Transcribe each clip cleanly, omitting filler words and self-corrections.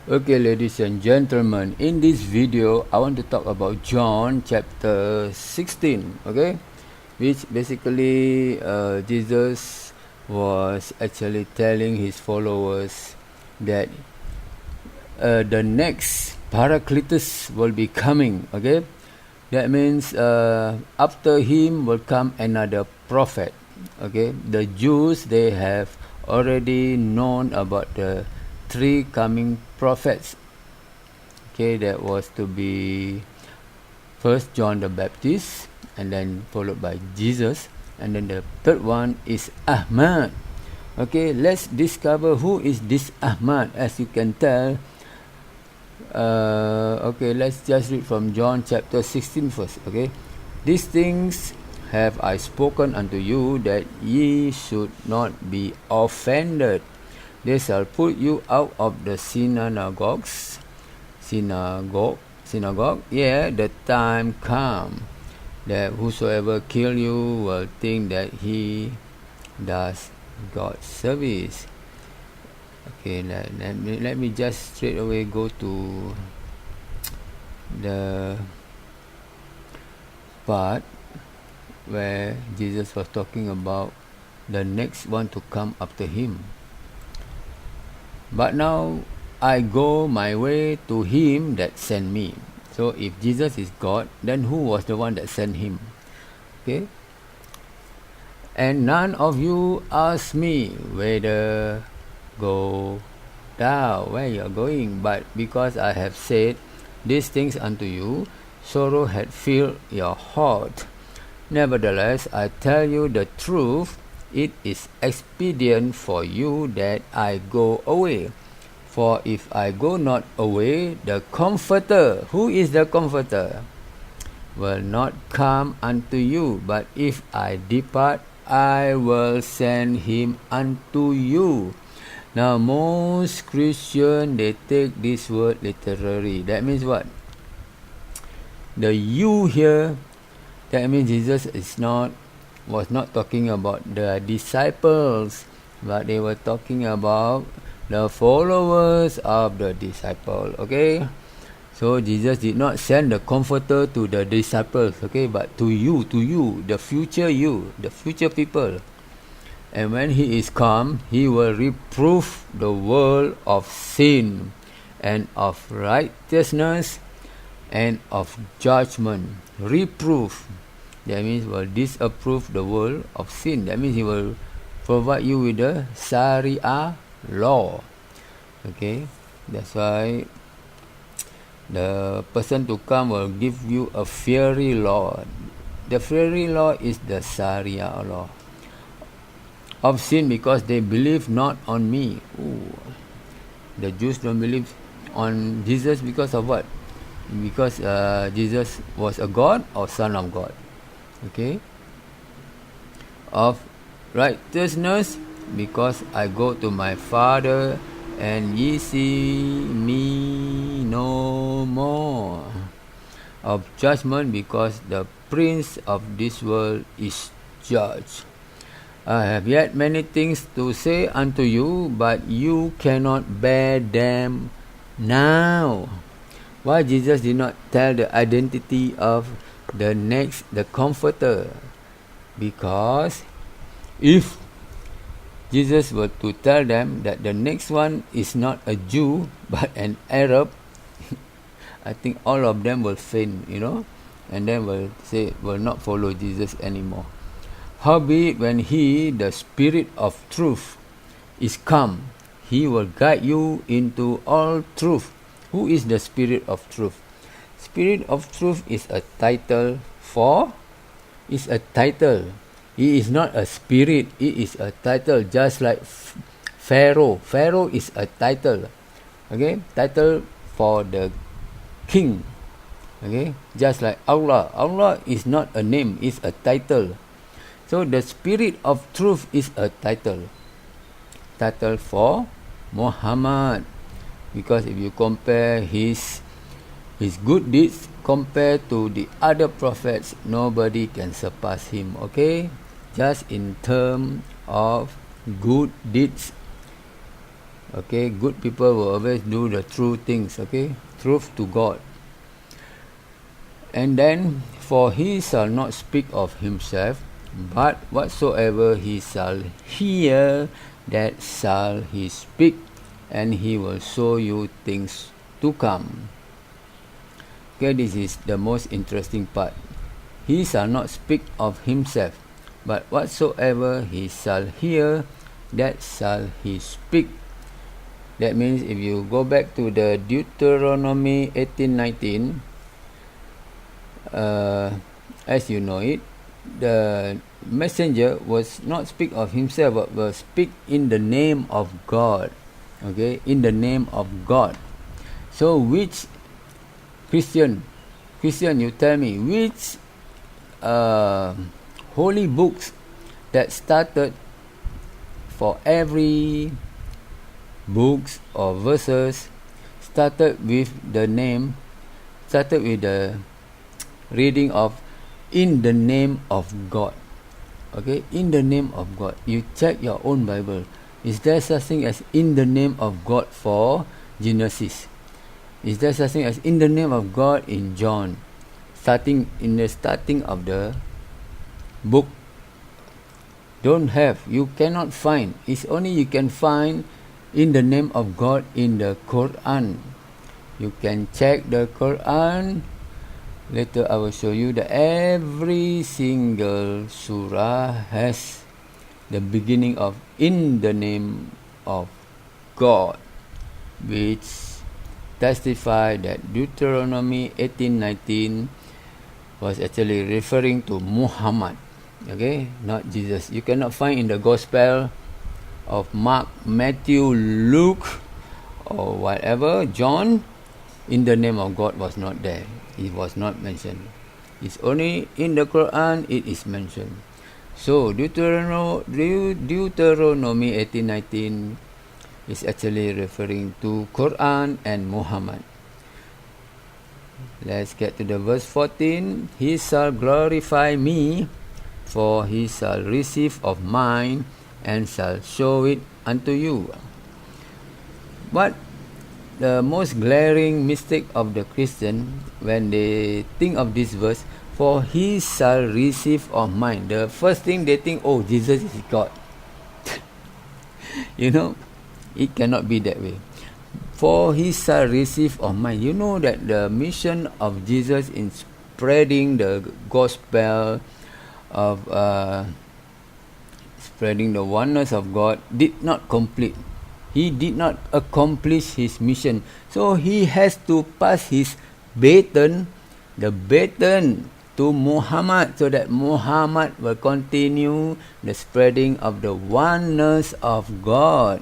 Okay, ladies and gentlemen, in this video I want to talk about John chapter 16, okay, which basically Jesus was actually telling his followers that the next Paracletus will be coming, okay. That means after him will come another prophet, okay. The Jews, they have already known about the three coming prophets, okay. That was to be first John the Baptist, and then followed by Jesus, and then the third one is Ahmad. Okay, let's discover who is this Ahmad. As you can tell, okay, let's just read from John chapter 16 first, okay. These things have I spoken unto you, that ye should not be offended. They shall put you out of the synagogue, the time come that whosoever kill you will think that he does God's service. Okay, let me just straight away go to the part where Jesus was talking about the next one to come after him. But now I go my way to him that sent me. So if Jesus is God, then who was the one that sent him? Okay. And none of you ask me whether go thou, where you are going, but because I have said these things unto you, sorrow had filled your heart. Nevertheless, I tell you the truth, it is expedient for you that I go away. For if I go not away, the Comforter, who is the Comforter, will not come unto you. But if I depart, I will send him unto you. Now, most Christians, they take this word literally. That means what? The you here, that means Jesus was not talking about the disciples, but they were talking about the followers of the disciple, okay. So Jesus did not send the Comforter to the disciples, okay, but to you, the future people. And when he is come, he will reprove the world of sin and of righteousness and of judgment. Reprove, that means will disapprove the world of sin. That means he will provide you with the Sharia law. Okay, that's why the person to come will give you a fiery law. The fiery law is the Sharia law of sin, because they believe not on me. Ooh. The Jews don't believe on Jesus because of what? Because Jesus was a God or Son of God. Okay. Of righteousness, because I go to my Father, and ye see me no more. Of judgment, because the prince of this world is judged. I have yet many things to say unto you, but you cannot bear them now. Why Jesus did not tell the identity of the Comforter? Because if Jesus were to tell them that the next one is not a Jew but an Arab, I think all of them will faint, and then will not follow Jesus anymore. Howbeit, when he, the Spirit of truth, is come, he will guide you into all truth. Who is the Spirit of truth? Spirit of truth is a title. He is not a spirit, he is a title, just like Pharaoh. Pharaoh is a title, okay, title for the king, okay, just like Allah. Allah is not a name, it's a title. So the Spirit of truth is a title for Muhammad, because if you compare his good deeds compared to the other prophets, nobody can surpass him, okay. Just in terms of good deeds, Okay, good people will always do the true things. Okay, truth to God. And then, for he shall not speak of himself, but whatsoever he shall hear, that shall he speak, and he will show you things to come. Okay, this is the most interesting part. He shall not speak of himself, but whatsoever he shall hear, that shall he speak. That means if you go back to the Deuteronomy 18:19, as you know it, the messenger was not speak of himself, but will speak in the name of God. Okay, in the name of God. So which Christian, you tell me, which holy books that started for every books or verses started with the reading of in the name of God. Okay, in the name of God. You check your own Bible. Is there such thing as in the name of God for Genesis? Is there such thing as in the name of God in John? In the starting of the book. Don't have. You cannot find. It's only you can find in the name of God in the Quran. You can check the Quran. Later I will show you that every single surah has the beginning of in the name of God, which testify that Deuteronomy 18:19 was actually referring to Muhammad. Okay, not Jesus. You cannot find in the Gospel of Mark, Matthew, Luke, or whatever, John, in the name of God was not there. It was not mentioned. It's only in the Quran it is mentioned. So Deuteronomy 18:19 is actually referring to Quran and Muhammad. Let's get to the verse 14. He shall glorify me, for he shall receive of mine, and shall show it unto you. But the most glaring mistake of the Christian when they think of this verse, for he shall receive of mine, the first thing they think, oh, Jesus is God. You know, it cannot be that way. For he shall receive of mine. You know that the mission of Jesus in spreading the gospel of spreading the oneness of God did not complete. He did not accomplish his mission. So he has to pass his baton, the baton, to Muhammad, so that Muhammad will continue the spreading of the oneness of God.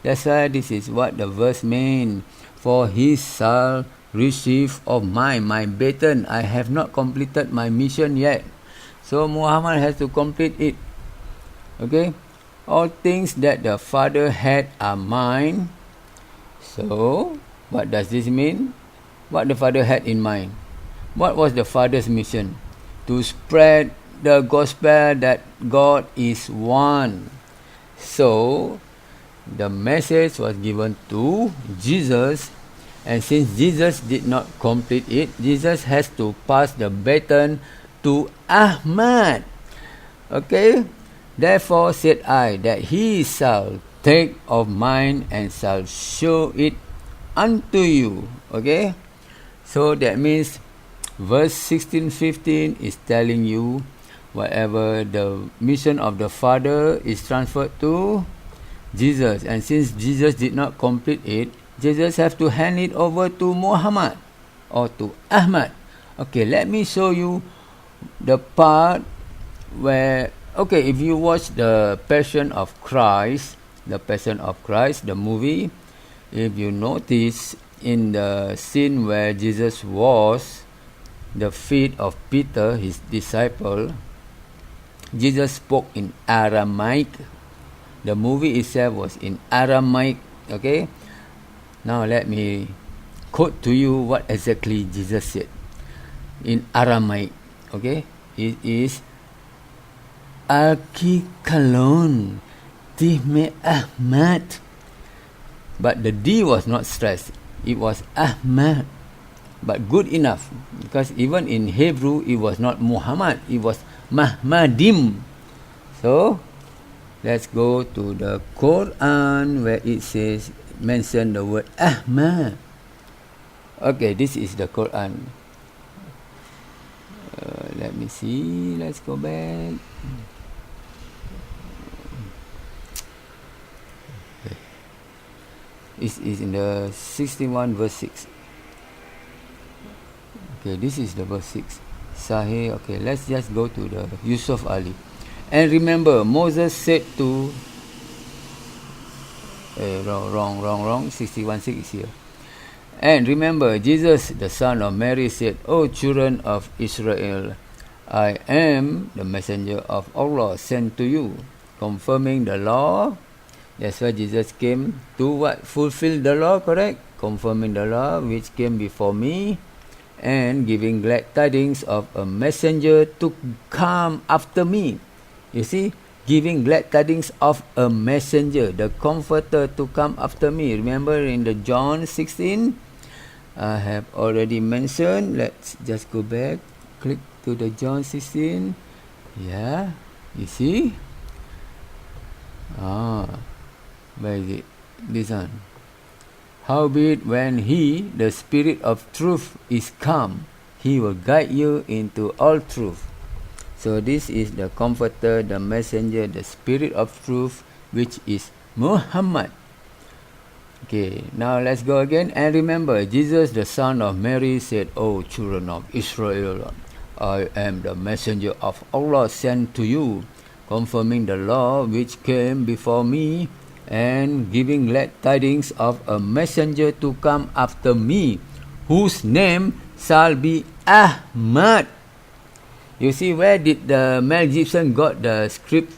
That's why this is what the verse means. For he shall receive of mine, my baton. I have not completed my mission yet. So Muhammad has to complete it. Okay? All things that the Father had are mine. So, what does this mean? What the Father had in mind? What was the Father's mission? To spread the gospel that God is one. So, the message was given to Jesus, and since Jesus did not complete it, Jesus has to pass the baton to Ahmad. Okay? Therefore said I, that he shall take of mine and shall show it unto you. Okay? So that means verse 16-15 is telling you whatever the mission of the Father is transferred to Jesus. And since Jesus did not complete it, Jesus have to hand it over to Muhammad or to Ahmad. Okay, let me show you the part where, okay, if you watch the Passion of Christ, the movie, if you notice in the scene where Jesus washed the feet of Peter, his disciple, Jesus spoke in Aramaic. The movie itself was in Aramaic. Okay, now let me quote to you what exactly Jesus said in Aramaic. Okay, it is Aki kalon tihme Ahmad but the D was not stressed. It was Ahmad, but good enough, because even in Hebrew it was not Muhammad, it was Mahmadim. So let's go to the Quran where it says, mention the word Ahmad. Okay, this is the Quran. Let me see, let's go back. Okay. It is in the 61 verse 6. Okay, this is the verse 6. Sahih. Okay, let's just go to the Yusuf Ali. And remember, Moses said to wrong. 61:6 is here. And remember, Jesus, the son of Mary, said, O children of Israel, I am the messenger of Allah sent to you, confirming the law. That's why Jesus came to what? Fulfill the law, correct? Confirming the law which came before me, and giving glad tidings of a messenger to come after me. You see, giving glad tidings of a messenger, the comforter to come after me. Remember in the John 16, I have already mentioned. Let's just go back, click to the John 16. Yeah, you see? Where is it? This one. Howbeit, when he, the Spirit of truth, is come, he will guide you into all truth. So this is the comforter, the messenger, the Spirit of truth, which is Muhammad. Okay, now let's go again. And remember, Jesus, the son of Mary, said, O children of Israel, I am the messenger of Allah sent to you, confirming the law which came before me, and giving glad tidings of a messenger to come after me, whose name shall be Ahmad. You see, where did the Mel Gibson got the script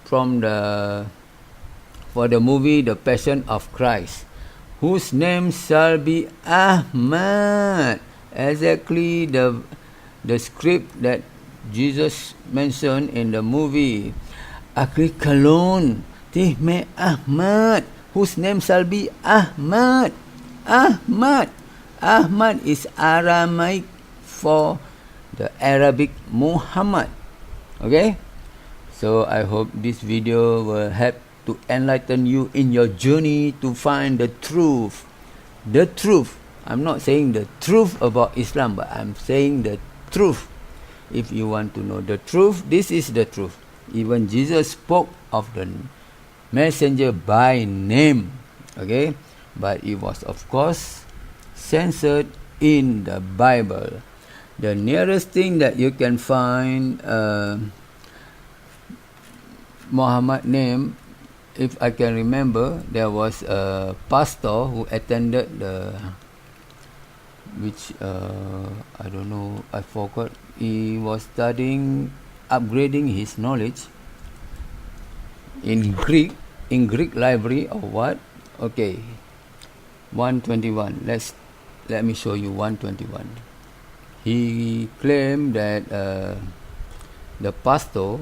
from for the movie The Passion of Christ? Whose name shall be Ahmad. Exactly the script that Jesus mentioned in the movie. Akli kalon tihme Ahmad, whose name shall be Ahmad. Ahmad is Aramaic for the Arabic Muhammad. Okay, so I hope this video will help to enlighten you in your journey to find the truth. The truth. I'm not saying the truth about Islam, but I'm saying the truth. If you want to know the truth, this is the truth. Even Jesus spoke of the messenger by name. Okay, but it was of course censored in the Bible. The nearest thing that you can find Muhammad name, if I can remember, there was a pastor who attended I don't know, I forgot. He was studying, upgrading his knowledge in Greek library or what. Okay, 121. Let me show you 121. He claimed that the pastor,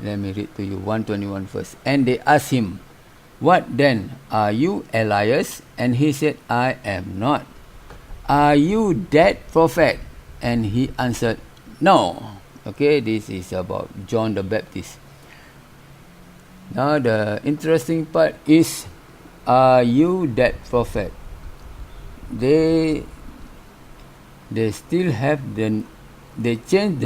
let me read to you 121 first. And they asked him, what then? Are you Elias? And he said, I am not. Are you that prophet? And he answered, no. Okay, this is about John the Baptist. Now the interesting part is, are you that prophet? They still have they changed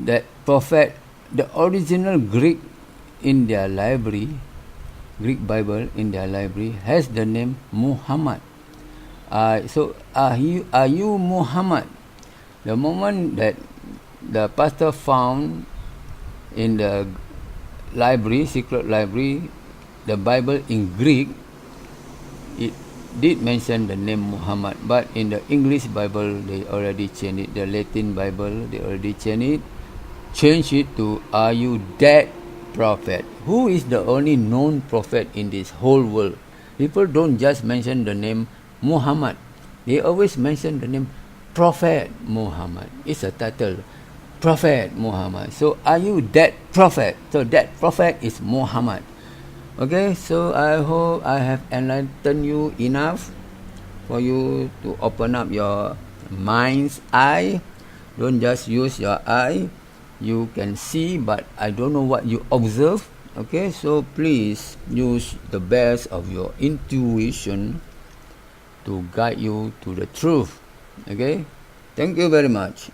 that prophet, the original Greek in their library, Greek Bible in their library has the name Muhammad. So are you Muhammad? The moment that the pastor found in the library, secret library, the Bible in Greek, it did mention the name Muhammad, but in the English Bible they already changed it. The Latin Bible they already changed it to, are you that prophet? Who is the only known prophet in this whole world? People don't just mention the name Muhammad, they always mention the name Prophet Muhammad. It's a title. Prophet Muhammad. So are you that prophet? So that prophet is Muhammad. Okay, so I hope I have enlightened you enough for you to open up your mind's eye. Don't just use your eye. You can see, but I don't know what you observe. Okay, so please use the best of your intuition to guide you to the truth. Okay, thank you very much.